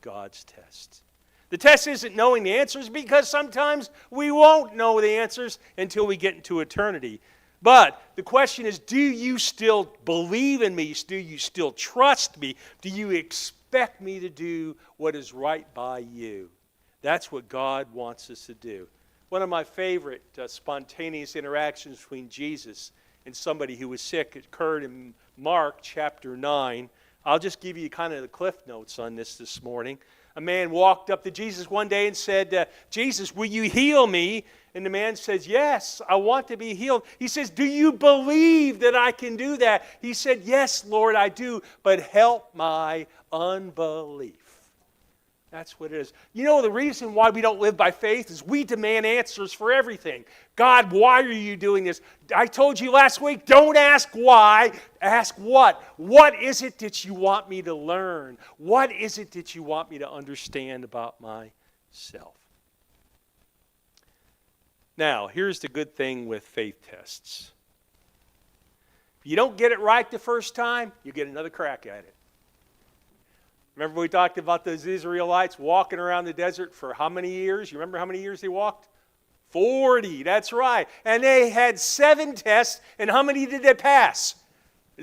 God's test. The test isn't knowing the answers, because sometimes we won't know the answers until we get into eternity. But the question is, do you still believe in me? Do you still trust me? Do you expect me to do what is right by you? That's what God wants us to do. One of my favorite spontaneous interactions between Jesus and somebody who was sick occurred in Mark chapter 9. I'll just give you kind of the cliff notes on this morning. A man walked up to Jesus one day and said, Jesus, will you heal me? And the man says, yes, I want to be healed. He says, do you believe that I can do that? He said, yes, Lord, I do, but help my unbelief. That's what it is. You know, the reason why we don't live by faith is we demand answers for everything. God, why are you doing this? I told you last week, don't ask why, ask what. What is it that you want me to learn? What is it that you want me to understand about myself? Now, here's the good thing with faith tests. If you don't get it right the first time, you get another crack at it. Remember we talked about those Israelites walking around the desert for how many years? You remember how many years they walked? 40, that's right. And they had 7 tests, and how many did they pass?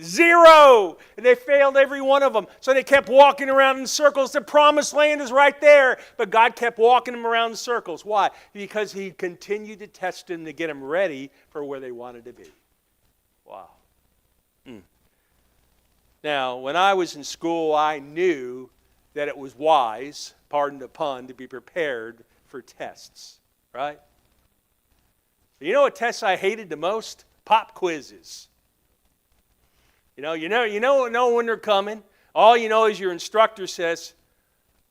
0! And they failed every one of them. So they kept walking around in circles. The promised land is right there. But God kept walking them around in circles. Why? Because He continued to test them to get them ready for where they wanted to be. Wow. Now, when I was in school, I knew that it was wise, pardon the pun, to be prepared for tests, right? You know what tests I hated the most? Pop quizzes. You know when they're coming. All you know is your instructor says,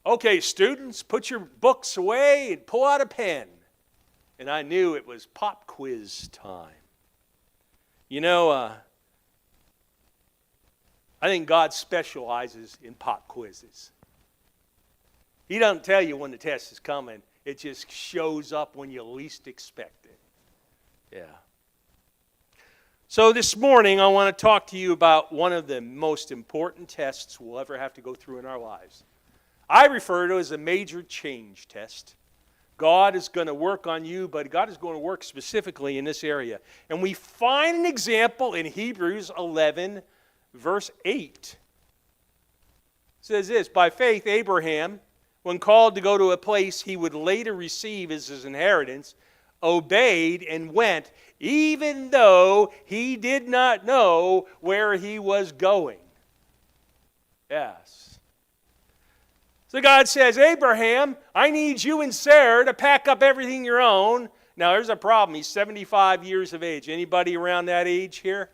okay, students, put your books away and pull out a pen. And I knew it was pop quiz time. I think God specializes in pop quizzes. He doesn't tell you when the test is coming. It just shows up when you least expect it. Yeah. So this morning, I want to talk to you about one of the most important tests we'll ever have to go through in our lives. I refer to it as a major change test. God is going to work on you, but God is going to work specifically in this area. And we find an example in Hebrews 11, verse 8. It says this, by faith Abraham, when called to go to a place he would later receive as his inheritance, obeyed and went, even though he did not know where he was going. Yes. So God says, Abraham, I need you and Sarah to pack up everything you own. Now there's a problem. He's 75 years of age. Anybody around that age here?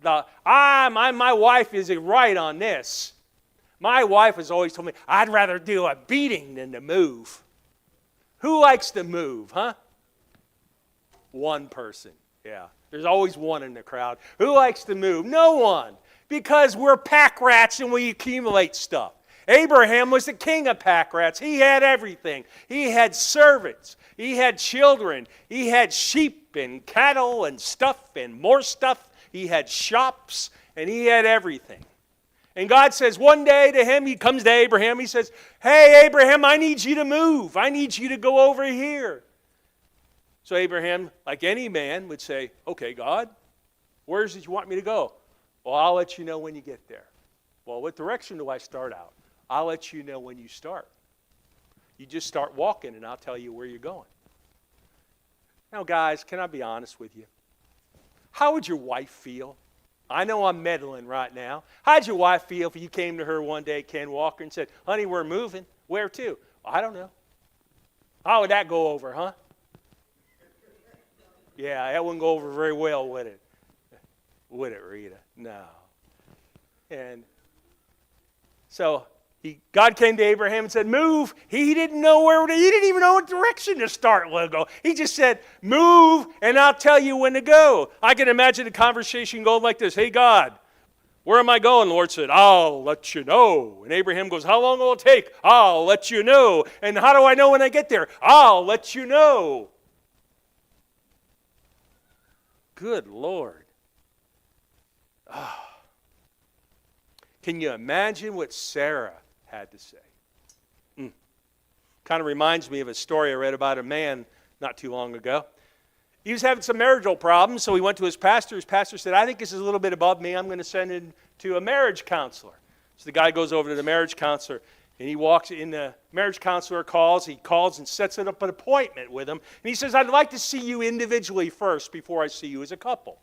My wife is right on this. My wife has always told me, I'd rather do a beating than to move. Who likes to move, huh? One person, yeah. There's always one in the crowd. Who likes to move? No one. Because we're pack rats and we accumulate stuff. Abraham was the king of pack rats. He had everything. He had servants. He had children. He had sheep and cattle and stuff and more stuff. He had shops, and he had everything. And God says one day to him, he comes to Abraham, he says, hey, Abraham, I need you to move. I need you to go over here. So Abraham, like any man, would say, okay, God, where is it you want me to go? Well, I'll let you know when you get there. Well, what direction do I start out? I'll let you know when you start. You just start walking, and I'll tell you where you're going. Now, guys, can I be honest with you? How would your wife feel? I know I'm meddling right now. How'd your wife feel if you came to her one day, Ken Walker, and said, honey, we're moving? Where to? I don't know. How would that go over, huh? Yeah, that wouldn't go over very well, would it? Would it, Rita? No. And so God came to Abraham and said, move. He didn't know he didn't even know what direction to start with go. He just said, move, and I'll tell you when to go. I can imagine a conversation going like this. Hey, God, where am I going? The Lord said, I'll let you know. And Abraham goes, how long will it take? I'll let you know. And how do I know when I get there? I'll let you know. Good Lord. Can you imagine what Sarah had to say. Kind of reminds me of a story I read about a man not too long ago. He was having some marital problems, so he went to his pastor. His pastor said, I think this is a little bit above me. I'm going to send him to a marriage counselor. So the guy goes over to the marriage counselor, and he walks in. The marriage counselor calls. He calls and sets up an appointment with him. And he says, I'd like to see you individually first before I see you as a couple.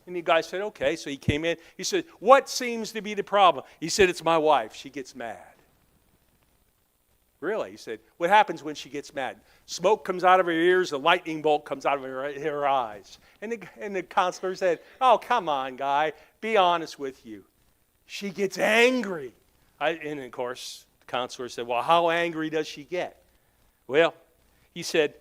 And the guy said, okay. So he came in. He said, what seems to be the problem? He said, it's my wife. She gets mad. Really? He said, what happens when she gets mad? Smoke comes out of her ears, a lightning bolt comes out of her eyes. And the counselor said, oh, come on, guy, be honest with you. She gets angry. And of course, the counselor said, well, how angry does she get? Well, he said,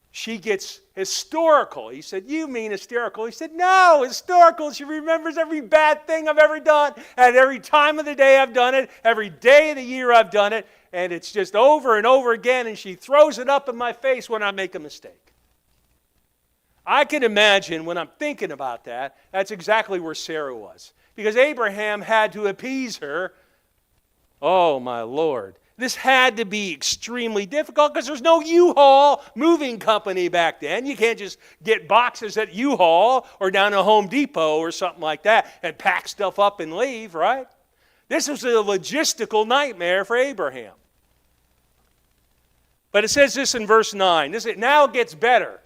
she gets historical. He said, you mean hysterical? He said, no, historical. She remembers every bad thing I've ever done. At every time of the day I've done it. Every day of the year I've done it. And it's just over and over again. And she throws it up in my face when I make a mistake. I can imagine when I'm thinking about that, that's exactly where Sarah was. Because Abraham had to appease her. Oh, my Lord. This had to be extremely difficult because there's no U-Haul moving company back then. You can't just get boxes at U-Haul or down to Home Depot or something like that and pack stuff up and leave, right? This was a logistical nightmare for Abraham. But it says this in verse 9. Now it gets better.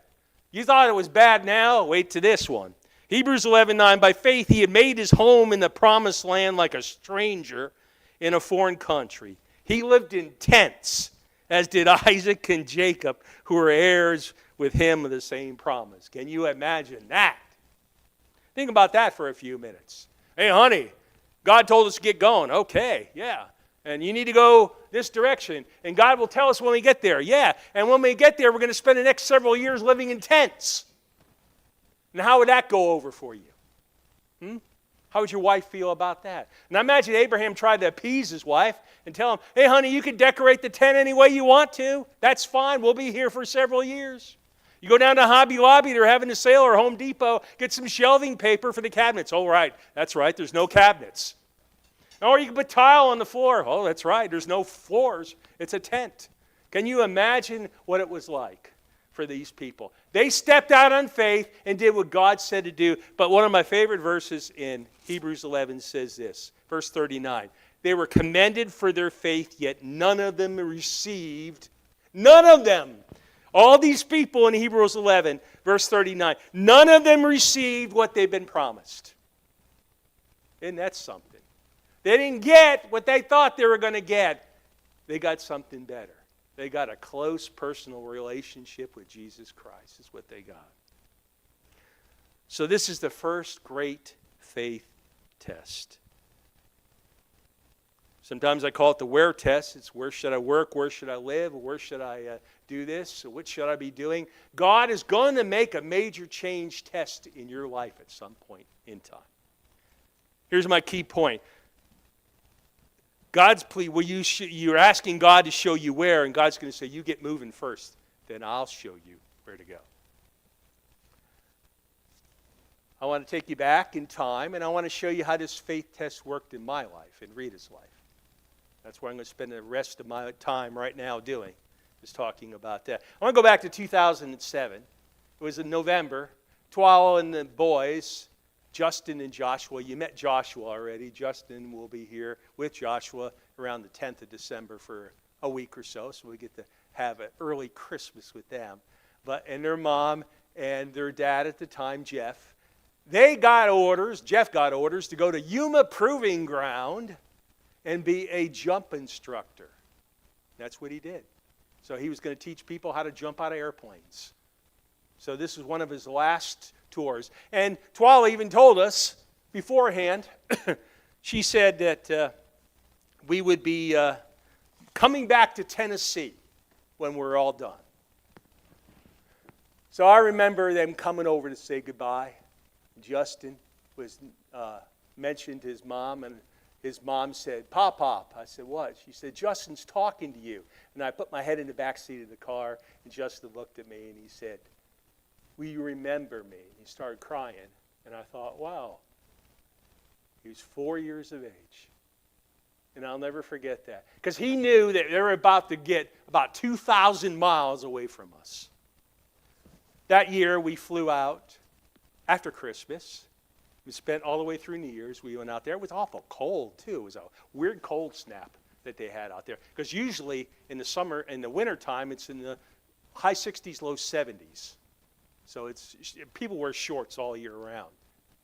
You thought it was bad now? Wait to this one. Hebrews 11:9. By faith he had made his home in the promised land like a stranger in a foreign country. He lived in tents, as did Isaac and Jacob, who were heirs with him of the same promise. Can you imagine that? Think about that for a few minutes. Hey, honey, God told us to get going. Okay, yeah. And you need to go this direction. And God will tell us when we get there. Yeah. And when we get there, we're going to spend the next several years living in tents. And how would that go over for you? How would your wife feel about that? And I imagine Abraham tried to appease his wife and tell him, hey, honey, you can decorate the tent any way you want to. That's fine. We'll be here for several years. You go down to Hobby Lobby, they're having a sale, or Home Depot, get some shelving paper for the cabinets. Oh, right. That's right. There's no cabinets. Or you can put tile on the floor. Oh, that's right. There's no floors. It's a tent. Can you imagine what it was like for these people? They stepped out on faith and did what God said to do. But one of my favorite verses in Hebrews 11 says this, verse 39. They were commended for their faith, yet none of them received. None of them. All these people in Hebrews 11, verse 39, none of them received what they've been promised. Isn't that something? They didn't get what they thought they were going to get. They got something better. They got a close personal relationship with Jesus Christ is what they got. So this is the first great faith test. Sometimes I call it the where test. It's where should I work? Where should I live? Where should I do this? So what should I be doing? God is going to make a major change test in your life at some point in time. Here's my key point. God's plea, you're asking God to show you where, and God's going to say, you get moving first, then I'll show you where to go. I want to take you back in time, and I want to show you how this faith test worked in my life, in Rita's life. That's what I'm going to spend the rest of my time right now doing, is talking about that. I want to go back to 2007. It was in November. Twala and the boys, Justin and Joshua. You met Joshua already. Justin will be here with Joshua around the 10th of December for a week or so we get to have an early Christmas with them. And their mom and their dad at the time, Jeff, Jeff got orders to go to Yuma Proving Ground and be a jump instructor. That's what he did. So he was going to teach people how to jump out of airplanes. So this was one of his last tours. And Twala even told us beforehand, she said that we would be coming back to Tennessee when we're all done. So I remember them coming over to say goodbye. Justin mentioned his mom, and his mom said, Pop. I said, what? She said, Justin's talking to you. And I put my head in the back seat of the car, and Justin looked at me, and he said, will you remember me? He started crying, and I thought, wow. He was 4 years of age. And I'll never forget that. Because he knew that they were about to get about 2,000 miles away from us. That year, we flew out after Christmas. We spent all the way through New Year's. We went out there. It was awful cold, too. It was a weird cold snap that they had out there. Because usually in the summer, in the wintertime, it's in the high 60s, low 70s. So people wear shorts all year round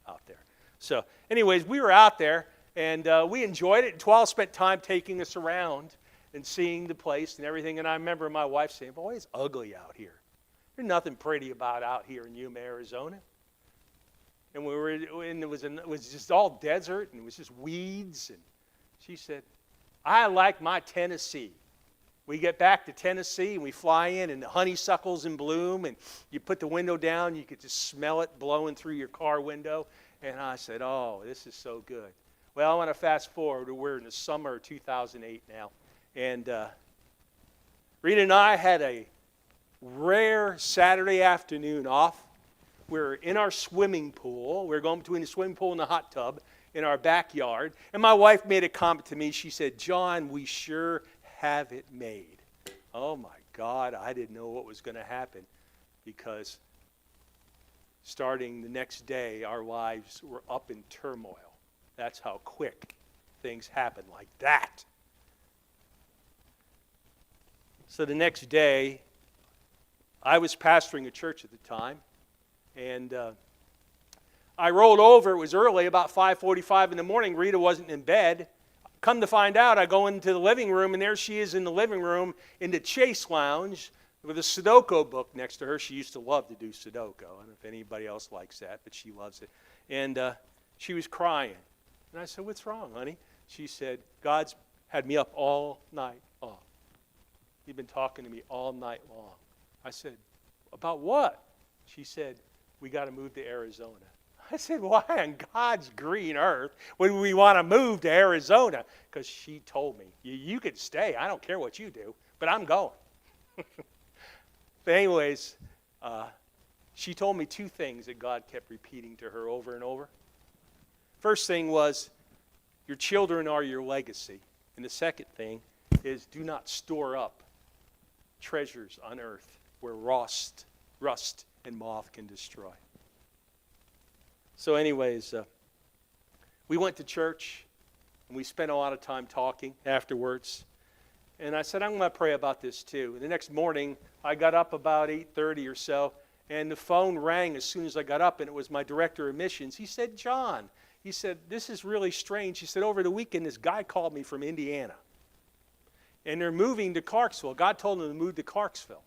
out there. So anyways, we were out there, and we enjoyed it. And Twal spent time taking us around and seeing the place and everything. And I remember my wife saying, boy, it's ugly out here. There's nothing pretty about out here in Yuma, Arizona. And it was just all desert, and it was just weeds. And she said, I like my Tennessee. We get back to Tennessee, and we fly in, and the honeysuckle's in bloom, and you put the window down, you could just smell it blowing through your car window. And I said, oh, this is so good. Well, I want to fast forward. We're in the summer of 2008 now. And Rita and I had a rare Saturday afternoon off. We were in our swimming pool. We were going between the swimming pool and the hot tub in our backyard. And my wife made a comment to me. She said, John, we sure have it made. Oh, my God. I didn't know what was going to happen, because starting the next day, our lives were up in turmoil. That's how quick things happen like that. So the next day, I was pastoring a church at the time, and I rolled over. It was early, about 5:45 in the morning. Rita wasn't in bed. Come to find out, I go into the living room, and there she is in the living room in the Chase Lounge with a Sudoku book next to her. She used to love to do Sudoku. I don't know if anybody else likes that, but she loves it. And she was crying. And I said, what's wrong, honey? She said, God's had me up all night long. He's been talking to me all night long. I said, about what? She said, we got to move to Arizona. I said, why on God's green earth would we want to move to Arizona? Because she told me, you could stay. I don't care what you do, but I'm going. But anyways, she told me two things that God kept repeating to her over and over. First thing was, your children are your legacy. And the second thing is, do not store up treasures on earth where rust and moth can destroy. So anyways, we went to church, and we spent a lot of time talking afterwards. And I said, I'm going to pray about this too. And the next morning, I got up about 8:30 or so, and the phone rang as soon as I got up, and it was my director of missions. He said, John, he said, this is really strange. He said, over the weekend, this guy called me from Indiana, and they're moving to Clarksville. God told him to move to Clarksville,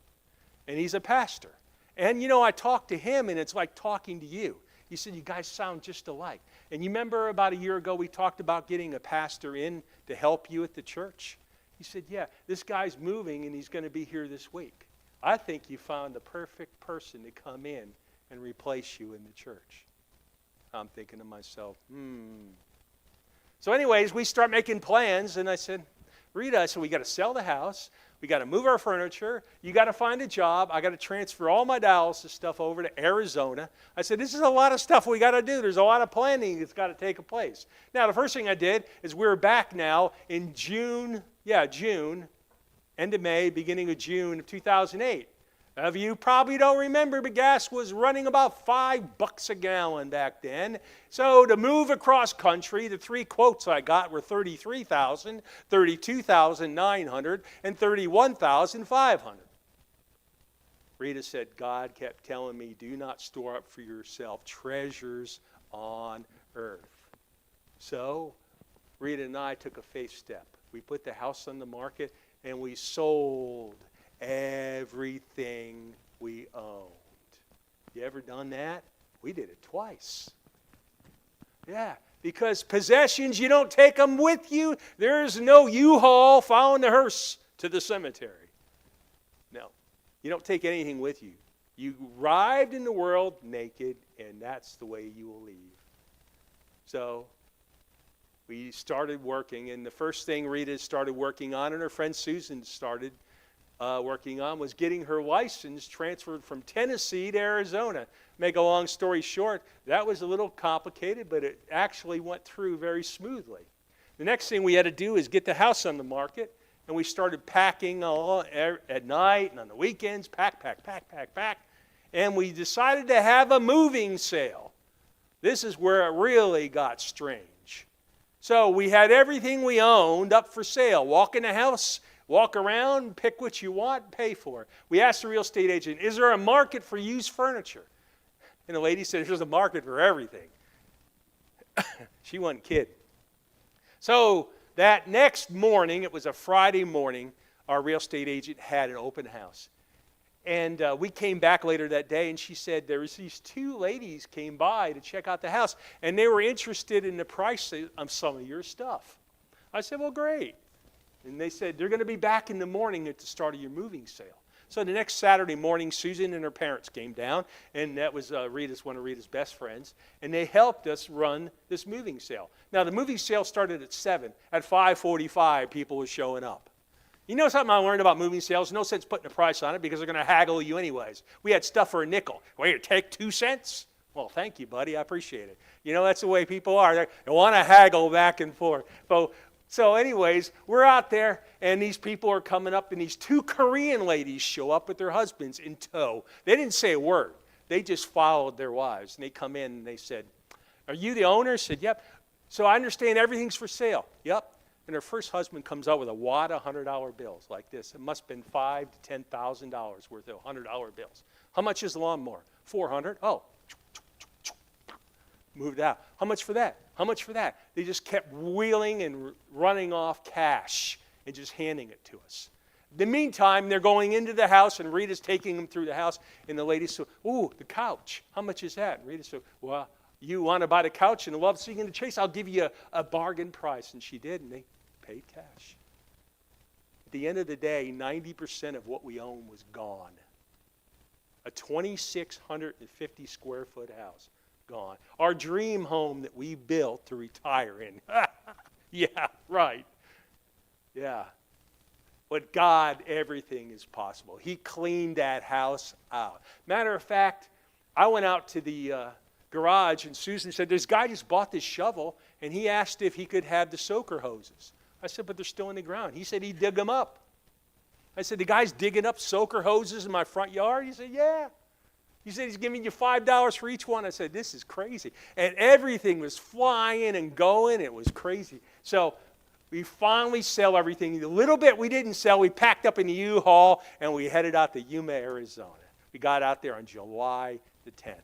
and he's a pastor. And, I talked to him, and it's like talking to you. He said, you guys sound just alike. And you remember about a year ago we talked about getting a pastor in to help you at the church? He said, yeah, this guy's moving, and he's going to be here this week. I think you found the perfect person to come in and replace you in the church. I'm thinking to myself, So anyways, we start making plans, and I said, Rita, we got to sell the house. We got to move our furniture. You got to find a job. I got to transfer all my dialysis stuff over to Arizona. I said, this is a lot of stuff we got to do. There's a lot of planning that's got to take place. Now, the first thing I did is we're back now in June, end of May, beginning of June of 2008. Now, you probably don't remember, but gas was running about $5 a gallon back then. So to move across country, the three quotes I got were $33,000, $32,900, and $31,500. Rita said, God kept telling me, do not store up for yourself treasures on earth. So Rita and I took a faith step. We put the house on the market, and we sold everything we owned. You ever done that? We did it twice. Yeah, because possessions, you don't take them with you. There's no U-Haul following the hearse to the cemetery. No, you don't take anything with you. You arrived in the world naked, and that's the way you will leave. So we started working, and the first thing Rita started working on, and her friend Susan started working on, was getting her license transferred from Tennessee to Arizona. Make a long story short, that was a little complicated, but it actually went through very smoothly. The next thing we had to do is get the house on the market, and we started packing at night and on the weekends, pack. And we decided to have a moving sale. This is where it really got strange. So we had everything we owned up for sale. Walk in the house, walk around, pick what you want, pay for it. We asked the real estate agent, is there a market for used furniture? And the lady said, there's a market for everything. She wasn't kidding. So that next morning, it was a Friday morning, our real estate agent had an open house. And we came back later that day, and she said there was these two ladies came by to check out the house, and they were interested in the price of some of your stuff. I said, well, great. And they said, they're going to be back in the morning at the start of your moving sale. So the next Saturday morning, Susan and her parents came down, and that was one of Rita's best friends, and they helped us run this moving sale. Now, the moving sale started at 7. At 5:45, people were showing up. You know something I learned about moving sales? No sense putting a price on it because they're going to haggle you anyways. We had stuff for a nickel. Wait, take 2 cents? Well, thank you, buddy. I appreciate it. You know, that's the way people are. They want to haggle back and forth. So anyways, we're out there, and these people are coming up, and these two Korean ladies show up with their husbands in tow. They didn't say a word. They just followed their wives. And they come in, and they said, are you the owner? I said, yep. So I understand everything's for sale. Yep. And her first husband comes out with a wad of $100 bills like this. It must have been $5,000 to $10,000 worth of $100 bills. How much is the lawnmower? $400. Oh. Moved out. How much for that? How much for that? They just kept wheeling and running off cash and just handing it to us. In the meantime, they're going into the house, and Rita's taking them through the house, and the lady said, ooh, the couch. How much is that? And Rita said, well, you want to buy the couch and love seeing the chase? I'll give you a bargain price. And she did, and they paid cash. At the end of the day, 90% of what we own was gone. A 2,650 square foot house. Gone. Our dream home that we built to retire in. Yeah, right. Yeah. But God, everything is possible. He cleaned that house out. Matter of fact, I went out to the garage, and Susan said, this guy just bought this shovel, and he asked if he could have the soaker hoses. I said, but they're still in the ground. He said he'd dig them up. I said, the guy's digging up soaker hoses in my front yard? He said, yeah. He said he's giving you $5 for each one. I said, this is crazy. And everything was flying and going. It was crazy. So we finally sell everything. The little bit we didn't sell, we packed up in the U-Haul, and we headed out to Yuma, Arizona. We got out there on July the 10th.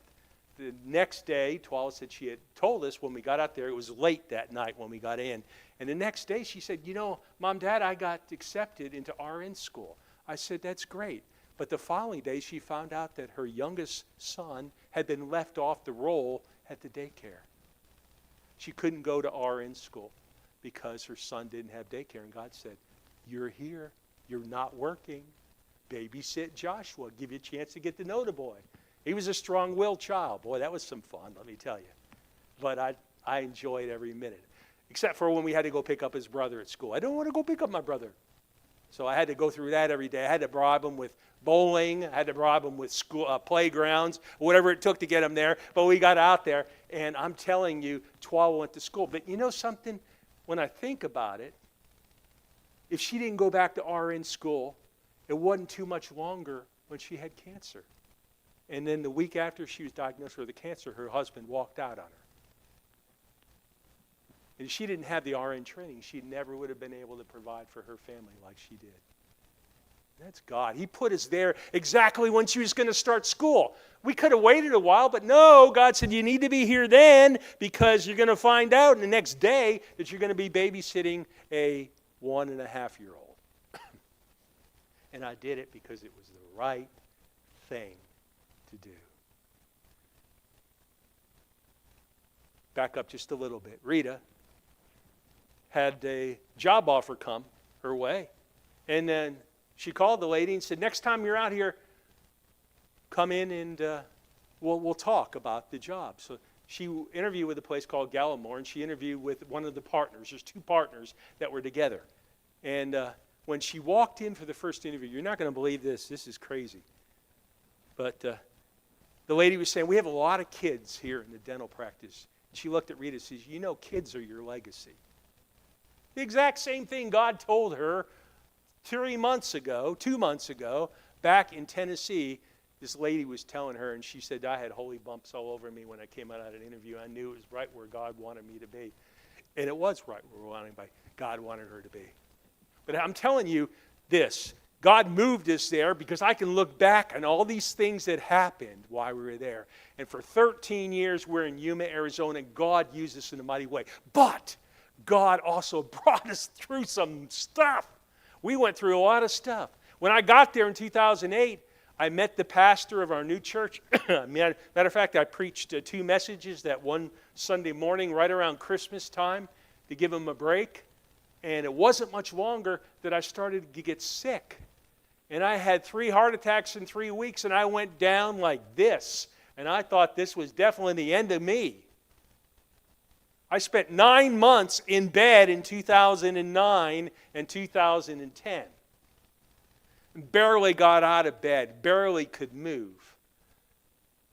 The next day, Twala said she had told us when we got out there, it was late that night when we got in. And the next day she said, you know, Mom, Dad, I got accepted into RN school. I said, that's great. But the following day, she found out that her youngest son had been left off the roll at the daycare. She couldn't go to RN school because her son didn't have daycare. And God said, you're here. You're not working. Babysit Joshua. Give you a chance to get to know the boy. He was a strong-willed child. Boy, that was some fun, let me tell you. But I enjoyed every minute, except for when we had to go pick up his brother at school. I don't want to go pick up my brother. So I had to go through that every day. I had to bribe him with bowling. I had to bribe him with school playgrounds, whatever it took to get him there. But we got out there, and I'm telling you, Twala went to school. But you know something? When I think about it, if she didn't go back to RN school, it wasn't too much longer when she had cancer. And then the week after she was diagnosed with the cancer, her husband walked out on her. And if she didn't have the RN training, she never would have been able to provide for her family like she did. That's God. He put us there exactly when she was going to start school. We could have waited a while, but no, God said, you need to be here then because you're going to find out the next day that you're going to be babysitting a 1.5-year-old. And I did it because it was the right thing to do. Back up just a little bit. Rita had a job offer come her way. And then she called the lady and said, next time you're out here, come in and we'll talk about the job. So she interviewed with a place called Gallimore, and she interviewed with one of the partners. There's 2 partners that were together. And when she walked in for the first interview, you're not going to believe this. This is crazy. But the lady was saying, we have a lot of kids here in the dental practice. She looked at Rita and says, you know, kids are your legacy. The exact same thing God told her 2 months ago, back in Tennessee. This lady was telling her, and she said, I had holy bumps all over me when I came out of an interview. I knew it was right where God wanted me to be. And it was right where God wanted her to be. But I'm telling you this, God moved us there because I can look back on all these things that happened while we were there. And for 13 years, we're in Yuma, Arizona, and God used us in a mighty way. But God also brought us through some stuff. We went through a lot of stuff. When I got there in 2008, I met the pastor of our new church. Matter of fact, I preached 2 messages that one Sunday morning right around Christmas time to give him a break. And it wasn't much longer that I started to get sick. And I had 3 heart attacks in 3 weeks, and I went down like this. And I thought this was definitely the end of me. I spent 9 months in bed in 2009 and 2010. Barely got out of bed, barely could move.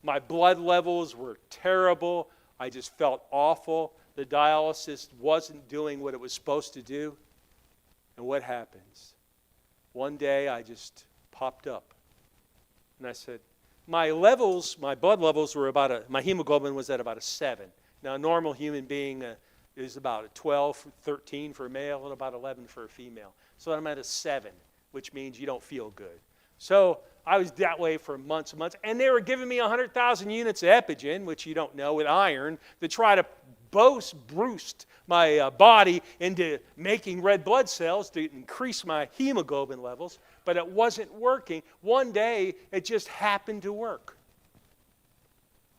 My blood levels were terrible. I just felt awful. The dialysis wasn't doing what it was supposed to do. And what happens? One day I just popped up. And I said, my blood levels were my hemoglobin was at about a 7. Now a normal human being is about a 12, 13 for a male and about 11 for a female. So I'm at a 7, which means you don't feel good. So I was that way for months and months. And they were giving me 100,000 units of Epigen, which you don't know, with iron, to try to boost my body into making red blood cells to increase my hemoglobin levels. But it wasn't working. One day, it just happened to work.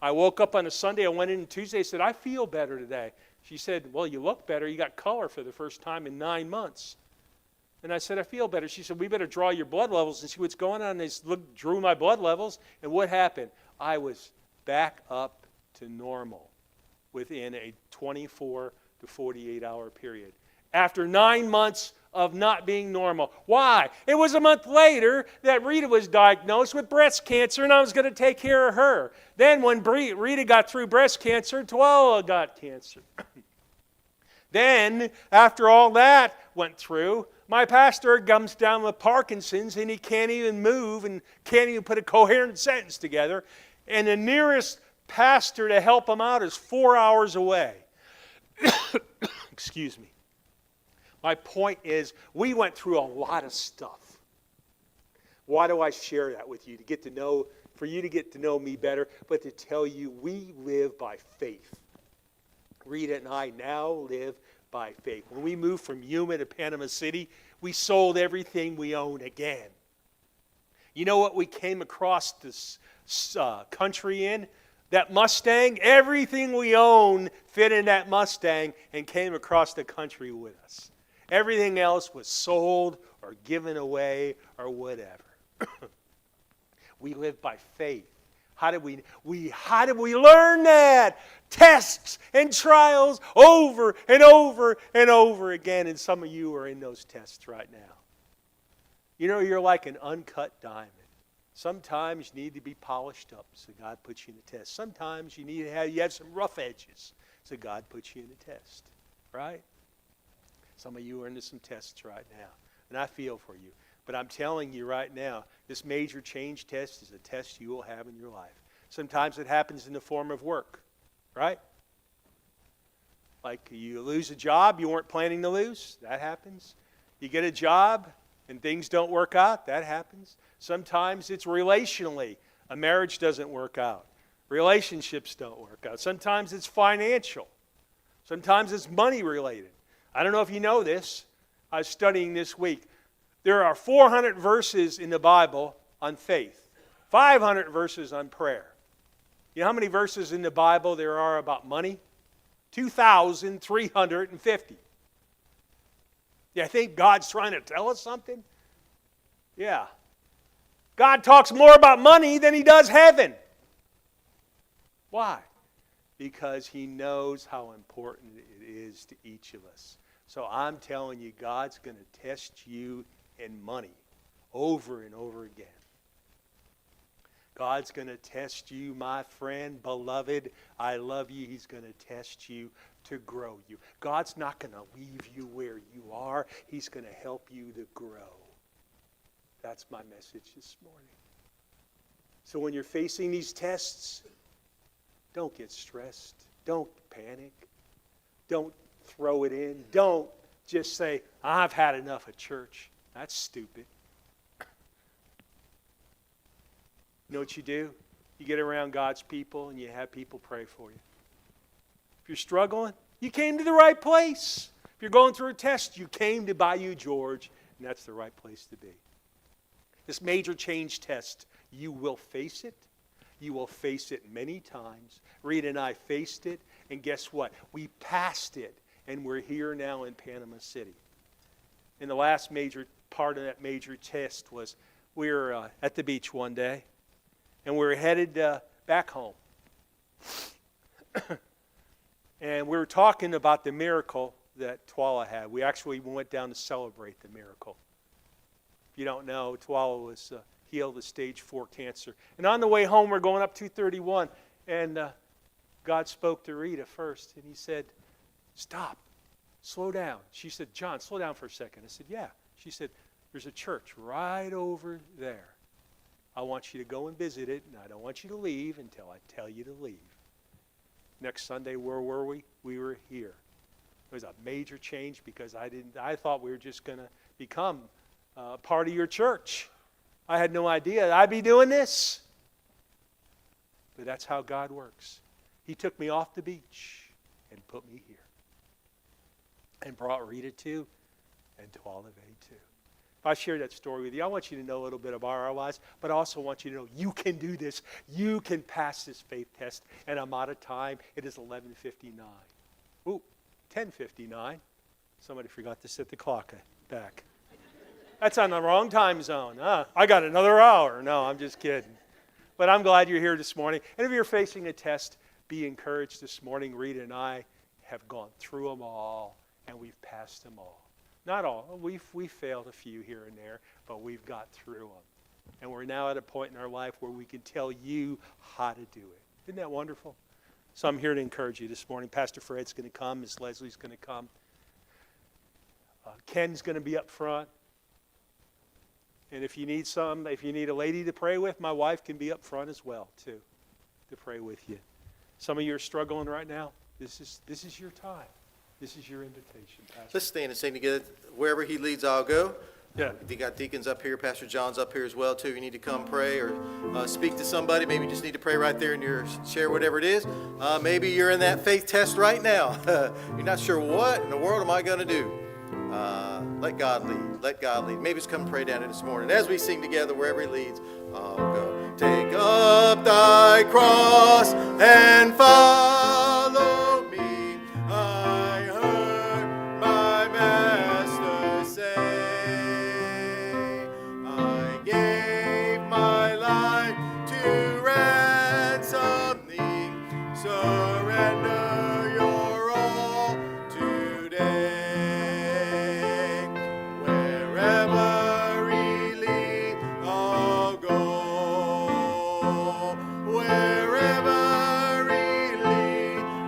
I woke up on a Sunday. I went in Tuesday. I said, I feel better today. She said, well, you look better. You got color for the first time in 9 months. And I said, I feel better. She said, we better draw your blood levels and see what's going on. And they drew my blood levels. And what happened? I was back up to normal within a 24 to 48 hour period. After 9 months of not being normal. Why? It was a month later that Rita was diagnosed with breast cancer, and I was going to take care of her. Then when Rita got through breast cancer, Tuala got cancer. Then, after all that went through, my pastor comes down with Parkinson's, and he can't even move and can't even put a coherent sentence together. And the nearest pastor to help him out is 4 hours away. Excuse me. My point is, we went through a lot of stuff. Why do I share that with you? For you to get to know me better, but to tell you we live by faith. Rita and I now live by faith. When we moved from Yuma to Panama City, we sold everything we own again. You know what we came across this country in? That Mustang, everything we own fit in that Mustang and came across the country with us. Everything else was sold or given away or whatever. We live by faith. How did we learn that? Tests and trials over and over and over again. And some of you are in those tests right now. You know, you're like an uncut diamond. Sometimes you need to be polished up, so God puts you in a test. Sometimes you have some rough edges, so God puts you in a test. Right? Some of you are into some tests right now, and I feel for you. But I'm telling you right now, this major change test is a test you will have in your life. Sometimes it happens in the form of work, right? Like you lose a job you weren't planning to lose. That happens. You get a job and things don't work out. That happens. Sometimes it's relationally. A marriage doesn't work out. Relationships don't work out. Sometimes it's financial. Sometimes it's money related. I don't know if you know this. I was studying this week. There are 400 verses in the Bible on faith. 500 verses on prayer. You know how many verses in the Bible there are about money? 2,350. Yeah, I think God's trying to tell us something? Yeah. God talks more about money than He does heaven. Why? Because He knows how important it is to each of us. So I'm telling you, God's going to test you in money over and over again. God's going to test you, my friend, beloved. I love you. He's going to test you to grow you. God's not going to leave you where you are. He's going to help you to grow. That's my message this morning. So when you're facing these tests, don't get stressed. Don't panic. Don't throw it in. Don't just say, I've had enough of church. That's stupid. You know what you do? You get around God's people and you have people pray for you. If you're struggling, you came to the right place. If you're going through a test, you came to Bayou George, and that's the right place to be. This major change test, you will face it. You will face it many times. Rita and I faced it, and guess what? We passed it, and we're here now in Panama City. And the last major part of that major test was we were at the beach one day, and we were headed back home. And we were talking about the miracle that Twala had. We actually went down to celebrate the miracle. If you don't know, Twala was healed of stage 4 cancer. And on the way home, we're going up 231, and God spoke to Rita first, and he said, stop, slow down. She said, John, slow down for a second. I said, yeah. She said, there's a church right over there. I want you to go and visit it, and I don't want you to leave until I tell you to leave. Next Sunday, where were we? We were here. It was a major change because I thought we were just going to become part of your church. I had no idea I'd be doing this. But that's how God works. He took me off the beach and put me here. And brought Rita too, and Twala too. If I share that story with you, I want you to know a little bit about our lives, but I also want you to know you can do this. You can pass this faith test. And I'm out of time. It is 11:59. Ooh, 10:59. Somebody forgot to set the clock back. That's on the wrong time zone. I got another hour. No, I'm just kidding. But I'm glad you're here this morning. And if you're facing a test, be encouraged this morning. Rita and I have gone through them all, and we've passed them all. Not all. We've failed a few here and there, but we've got through them. And we're now at a point in our life where we can tell you how to do it. Isn't that wonderful? So I'm here to encourage you this morning. Pastor Fred's going to come. Miss Leslie's going to come. Ken's going to be up front. And if you need a lady to pray with, my wife can be up front as well, too, to pray with you. Some of you are struggling right now. This is your time. This is your invitation, Pastor. Let's stand and sing together. Wherever he leads, I'll go. Yeah. You got deacons up here. Pastor John's up here as well, too. You need to come pray or speak to somebody. Maybe you just need to pray right there and share whatever it is. Maybe you're in that faith test right now. You're not sure what in the world am I going to do. Let God lead. Let God lead. Maybe just come pray down here this morning. As we sing together, wherever he leads, I'll go. Take up thy cross and follow me. I heard my master say, I gave my life to ransom thee. Surrender your all today. Wherever he leads, I'll go. Wherever he leads,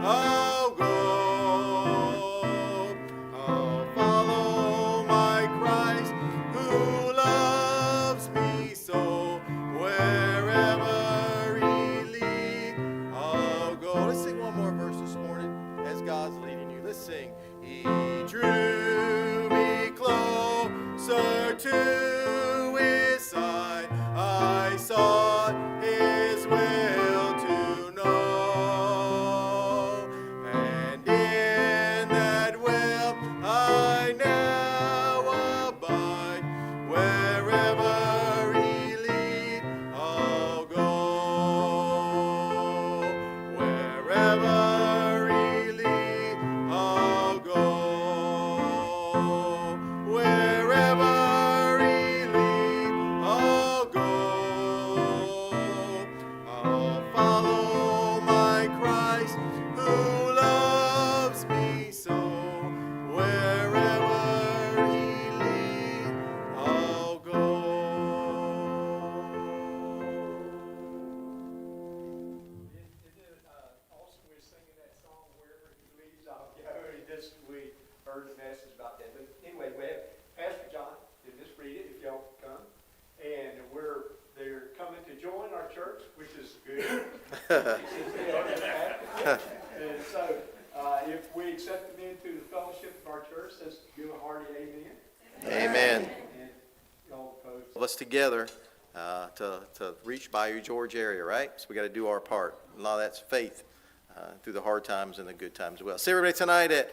And so, if we accept them into the fellowship of our church, let's give a hearty amen. Amen. And y'all opposed? Us together to reach Bayou George area, right? So we got to do our part. A lot of that's faith through the hard times and the good times as well. See everybody tonight at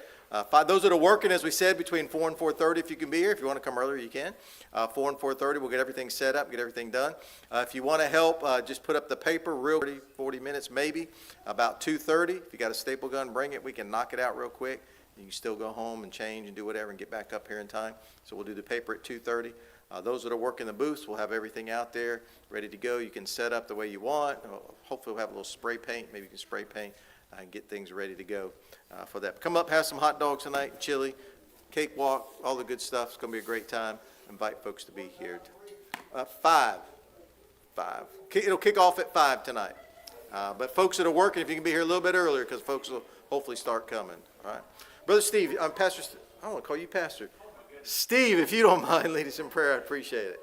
5. Those that are working, as we said, between 4 and 4:30, if you can be here. If you want to come earlier, you can. 4 and 4:30, we'll get everything set up, get everything done. If you want to help, just put up the paper real 30, 40 minutes maybe. About 2:30, if you got a staple gun, bring it. We can knock it out real quick. You can still go home and change and do whatever and get back up here in time. So we'll do the paper at 2:30. Those that are working the booths, we'll have everything out there ready to go. You can set up the way you want. Hopefully we'll have a little spray paint. Maybe you can spray paint and get things ready to go for that. Come up, have some hot dogs tonight, chili, cakewalk, all the good stuff. It's going to be a great time. Invite folks to be here. 5. It'll kick off at 5 tonight. But folks that are working, if you can be here a little bit earlier, because folks will hopefully start coming. All right. Brother Steve, Pastor, I don't want to call you Pastor. Steve, if you don't mind, lead us in prayer, I'd appreciate it.